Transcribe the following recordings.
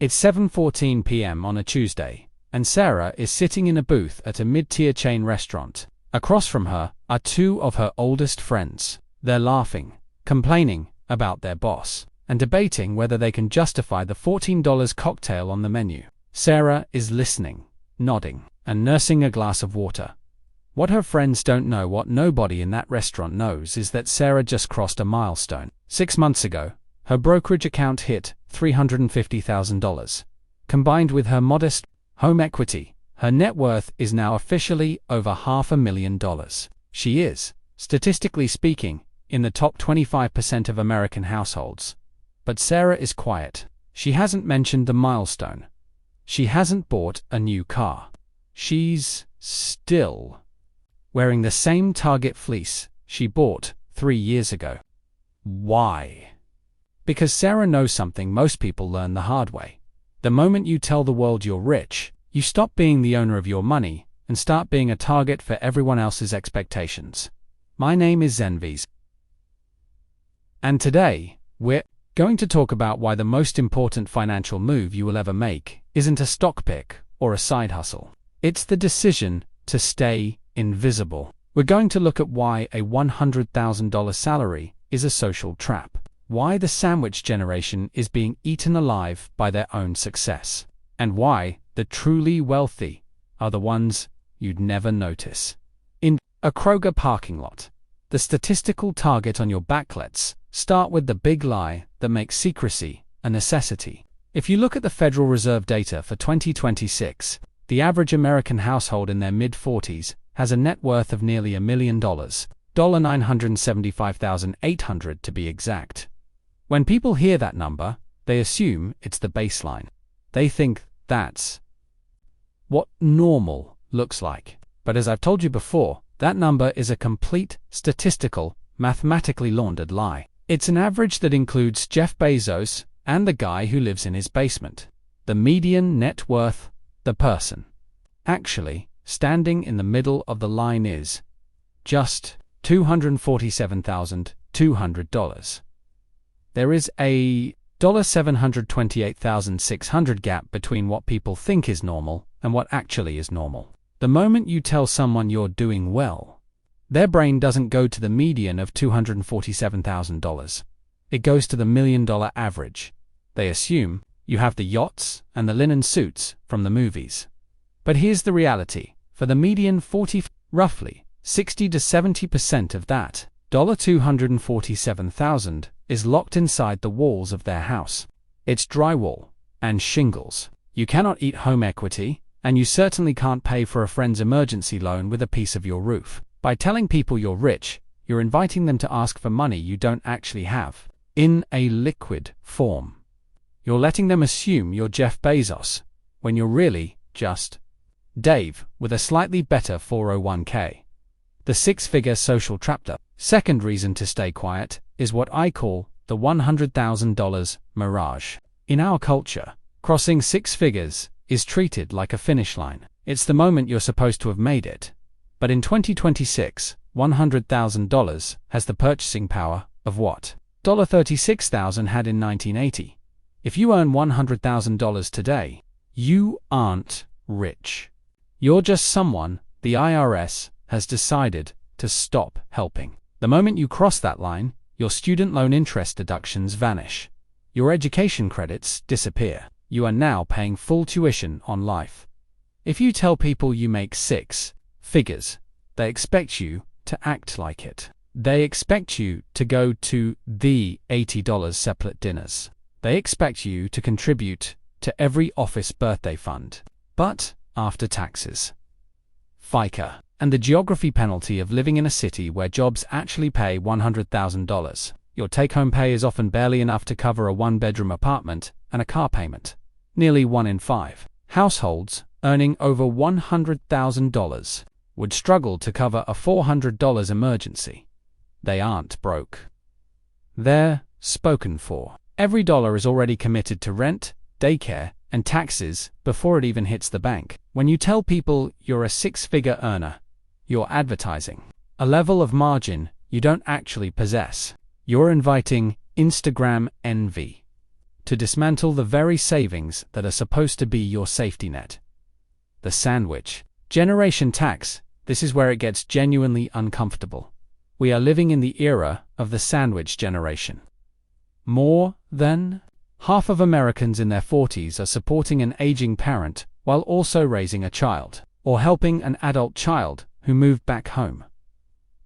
It's 7:14 p.m. on a Tuesday, and Sarah is sitting in a booth at a mid-tier chain restaurant. Across from her are two of her oldest friends. They're laughing, complaining about their boss, and debating whether they can justify the $14 cocktail on the menu. Sarah is listening, nodding, and nursing a glass of water. What her friends don't know, what nobody in that restaurant knows, is that Sarah just crossed a milestone. 6 months ago, her brokerage account hit $350,000. Combined with her modest home equity, her net worth is now officially over $500,000. She is, statistically speaking, in the top 25% of American households. But Sarah is quiet. She hasn't mentioned the milestone. She hasn't bought a new car. She's still wearing the same Target fleece she bought 3 years ago. Why? Because Sarah knows something most people learn the hard way. The moment you tell the world you're rich, you stop being the owner of your money and start being a target for everyone else's expectations. My name is Zenvies, and today, we're going to talk about why the most important financial move you will ever make isn't a stock pick or a side hustle. It's the decision to stay invisible. We're going to look at why a $100,000 salary is a social trap, why the sandwich generation is being eaten alive by their own success, and why the truly wealthy are the ones you'd never notice. In a Kroger parking lot, the statistical target on your back. Let's start with the big lie that makes secrecy a necessity. If you look at the Federal Reserve data for 2026, the average American household in their mid-40s has a net worth of nearly $1 million, $975,800 to be exact. When people hear that number, they assume it's the baseline. They think that's what normal looks like. But as I've told you before, that number is a complete, statistical, mathematically laundered lie. It's an average that includes Jeff Bezos and the guy who lives in his basement. The median net worth, the person actually standing in the middle of the line, is just $247,200. There is a $728,600 gap between what people think is normal and what actually is normal. The moment you tell someone you're doing well, their brain doesn't go to the median of $247,000. It goes to the $1 million average. They assume you have the yachts and the linen suits from the movies. But here's the reality. For the median 40, roughly 60 to 70% of that $247,000 is locked inside the walls of their house. It's drywall and shingles. You cannot eat home equity, and you certainly can't pay for a friend's emergency loan with a piece of your roof. By telling people you're rich, you're inviting them to ask for money you don't actually have, in a liquid form. You're letting them assume you're Jeff Bezos, when you're really just Dave with a slightly better 401k. The six-figure social trap. The second reason to stay quiet is what I call the $100,000 mirage. In our culture, crossing six figures is treated like a finish line. It's the moment you're supposed to have made it. But in 2026, $100,000 has the purchasing power of what $36,000 had in 1980. If you earn $100,000 today, you aren't rich. You're just someone the IRS has decided to stop helping. The moment you cross that line, your student loan interest deductions vanish. Your education credits disappear. You are now paying full tuition on life. If you tell people you make six figures, they expect you to act like it. They expect you to go to the $80 separate dinners. They expect you to contribute to every office birthday fund. But after taxes, FICA, and the geography penalty of living in a city where jobs actually pay $100,000, your take-home pay is often barely enough to cover a one-bedroom apartment and a car payment. Nearly 1 in 5 households earning over $100,000 would struggle to cover a $400 emergency. They aren't broke. They're spoken for. Every dollar is already committed to rent, daycare, and taxes before it even hits the bank. When you tell people you're a six-figure earner, you're advertising a level of margin you don't actually possess. You're inviting Instagram envy. to dismantle the very savings that are supposed to be your safety net. The sandwich generation tax. This is where it gets genuinely uncomfortable. We are living in the era of the sandwich generation. More than half of Americans in their 40s are supporting an aging parent while also raising a child, or helping an adult child who moved back home.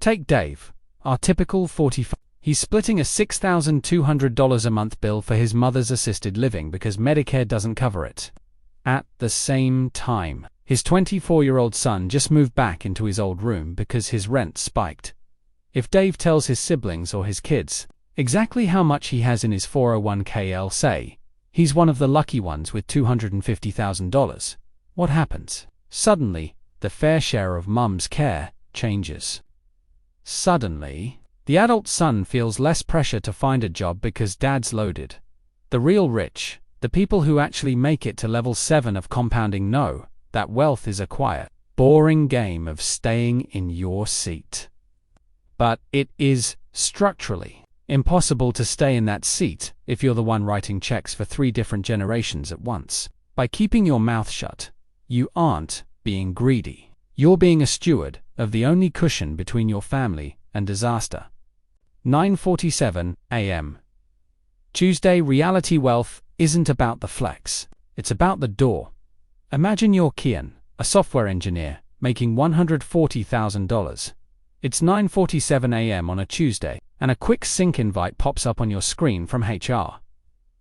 Take Dave, our typical 45. He's splitting a $6,200 a month bill for his mother's assisted living because Medicare doesn't cover it. At the same time, his 24-year-old son just moved back into his old room because his rent spiked. If Dave tells his siblings or his kids exactly how much he has in his 401k, they'll say he's one of the lucky ones with $250,000. What happens? Suddenly, the fair share of mom's care changes. Suddenly, the adult son feels less pressure to find a job because dad's loaded. The real rich, the people who actually make it to level 7 of compounding, know that wealth is a quiet, boring game of staying in your seat. But it is structurally impossible to stay in that seat if you're the one writing checks for 3 different generations at once. By keeping your mouth shut, you aren't being greedy. You're being a steward of the only cushion between your family and disaster. 9:47 a.m. Tuesday. Reality wealth isn't about the flex. It's about the door. Imagine you're Kian, a software engineer, making $140,000. It's 9:47 a.m. on a Tuesday, and a quick sync invite pops up on your screen from HR.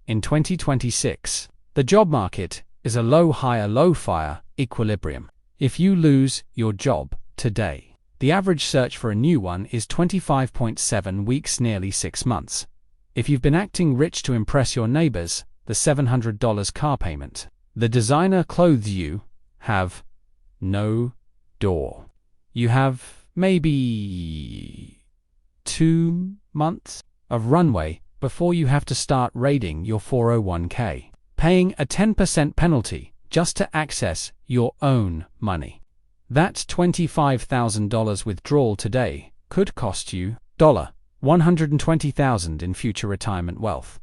In 2026, the job market is a low hire, low fire equilibrium. If you lose your job today, the average search for a new one is 25.7 weeks, nearly 6 months. If you've been acting rich to impress your neighbors, the $700 car payment, the designer clothes you have no door. You have maybe 2 months of runway before you have to start raiding your 401k, paying a 10% penalty just to access your own money. That $25,000 withdrawal today could cost you $120,000 in future retirement wealth.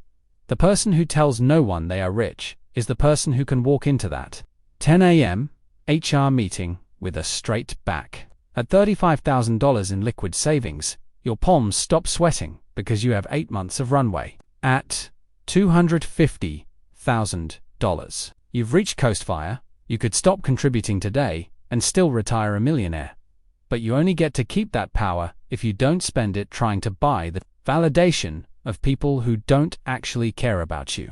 The person who tells no one they are rich is the person who can walk into that 10 a.m. HR meeting with a straight back. At $35,000 in liquid savings, your palms stop sweating because you have 8 months of runway. At $250,000, you've reached Coastfire. You could stop contributing today and still retire a millionaire. But you only get to keep that power if you don't spend it trying to buy the validation of people who don't actually care about you.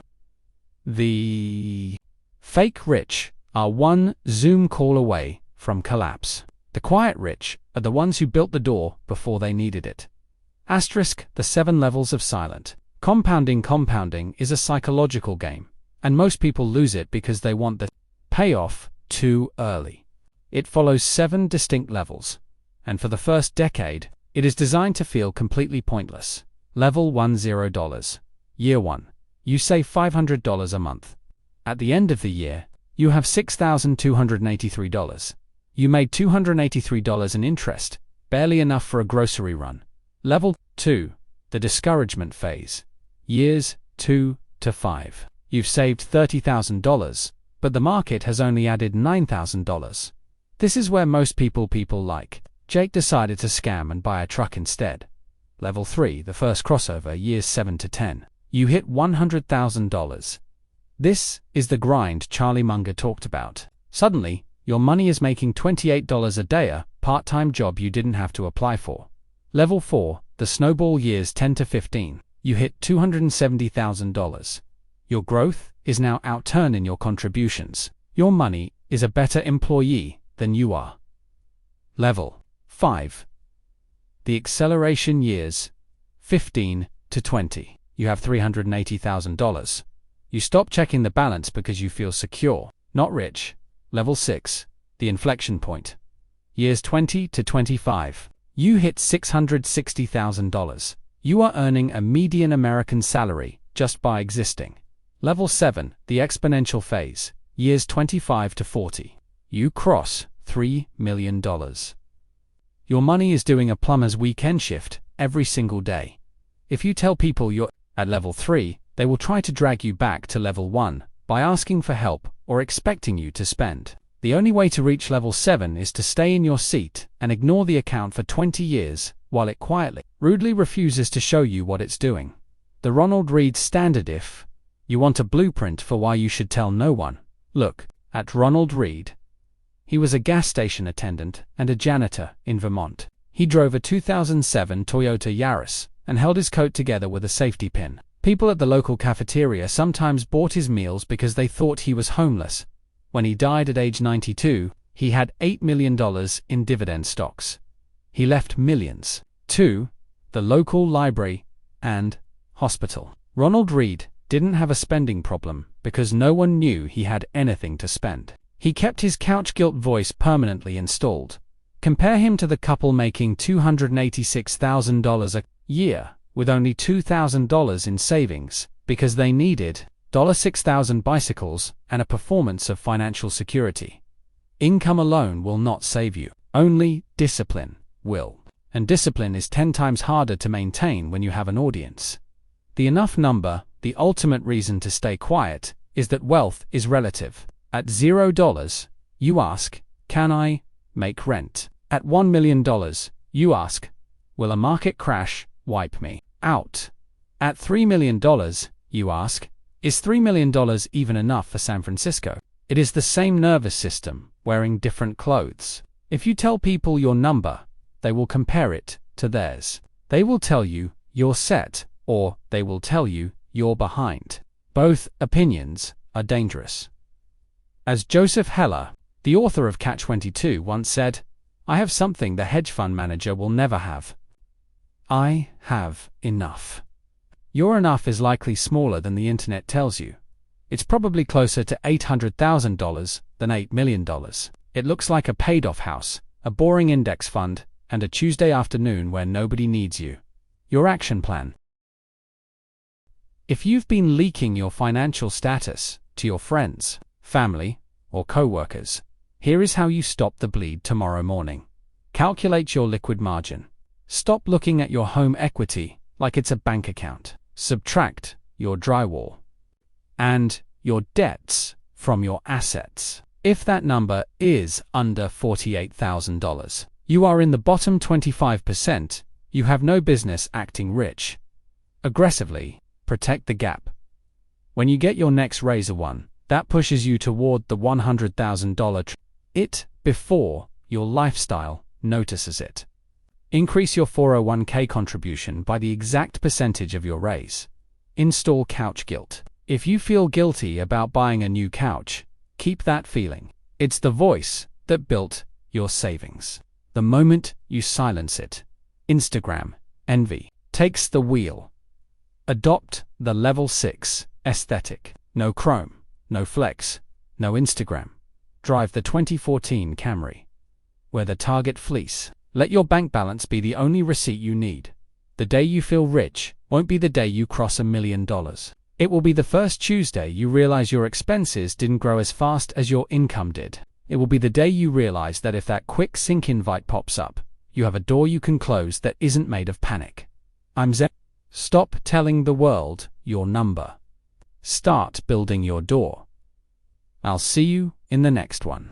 The fake rich are one Zoom call away from collapse. The quiet rich are the ones who built the door before they needed it. Asterisk the 7 levels of silent. Compounding is a psychological game, and most people lose it because they want the payoff too early. It follows 7 distinct levels, and for the first decade, it is designed to feel completely pointless. Level 1, $0. Year 1. You save $500 a month. At the end of the year, you have $6,283. You made $283 in interest, barely enough for a grocery run. Level 2. The discouragement phase. Years 2 to 5. You've saved $30,000, but the market has only added $9,000. This is where most people like Jake decided to scam and buy a truck instead. Level 3, the first crossover, years 7 to 10. You hit $100,000. This is the grind Charlie Munger talked about. Suddenly, your money is making $28 a day, a part-time job you didn't have to apply for. Level 4, the snowball, years 10 to 15. You hit $270,000. Your growth is now outturned in your contributions. Your money is a better employee than you are. Level 5. The acceleration, years 15 to 20. You have $380,000. You stop checking the balance because you feel secure, not rich. Level 6. The inflection point. Years 20 to 25. You hit $660,000. You are earning a median American salary just by existing. Level 7. The exponential phase. Years 25 to 40. You cross $3 million. Your money is doing a plumber's weekend shift every single day. If you tell people you're at level 3, They will try to drag you back to level 1 by asking for help or expecting you to spend. The only way to reach level 7 is to stay in your seat and ignore the account for 20 years while it quietly, rudely refuses to show you what it's doing. The Ronald Reid standard. If you want a blueprint for why you should tell no one, look at Ronald Reid. He was a gas station attendant and a janitor in Vermont. He drove a 2007 Toyota Yaris and held his coat together with a safety pin. People at the local cafeteria sometimes bought his meals because they thought he was homeless. When he died at age 92, he had $8 million in dividend stocks. He left millions to the local library and hospital. Ronald Reid didn't have a spending problem because no one knew he had anything to spend. He kept his couch guilt voice permanently installed. Compare him to the couple making $286,000 a year with only $2,000 in savings because they needed $6,000 bicycles and a performance of financial security. Income alone will not save you. Only discipline will. And discipline is 10 times harder to maintain when you have an audience. The enough number, the ultimate reason to stay quiet, is that wealth is relative. At $0, you ask, can I make rent? At $1 million, you ask, will a market crash wipe me out? At $3 million, you ask, is $3 million even enough for San Francisco? It is the same nervous system, wearing different clothes. If you tell people your number, they will compare it to theirs. They will tell you you're set, or they will tell you you're behind. Both opinions are dangerous. As Joseph Heller, the author of Catch-22, once said, I have something the hedge fund manager will never have. I have enough. Your enough is likely smaller than the internet tells you. It's probably closer to $800,000 than $8 million. It looks like a paid-off house, a boring index fund, and a Tuesday afternoon where nobody needs you. Your action plan. If you've been leaking your financial status to your friends, family, or co-workers, here is how you stop the bleed tomorrow morning. Calculate your liquid margin. Stop looking at your home equity like it's a bank account. Subtract your drywall and your debts from your assets. If that number is under $48,000, you are in the bottom 25%. You have no business acting rich. Aggressively protect the gap. When you get your next razor one, that pushes you toward the $100,000 it before your lifestyle notices it. Increase your 401k contribution by the exact percentage of your raise. Install couch guilt. If you feel guilty about buying a new couch, keep that feeling. It's the voice that built your savings. The moment you silence it, Instagram envy takes the wheel. Adopt the level 6 aesthetic. No Chrome, no Flex, no Instagram. Drive the 2014 Camry. Wear the Target fleece. Let your bank balance be the only receipt you need. The day you feel rich won't be the day you cross $1 million. It will be the first Tuesday you realize your expenses didn't grow as fast as your income did. It will be the day you realize that if that quick sync invite pops up, you have a door you can close that isn't made of panic. I'm Zen. Stop telling the world your number. Start building your door. I'll see you in the next one.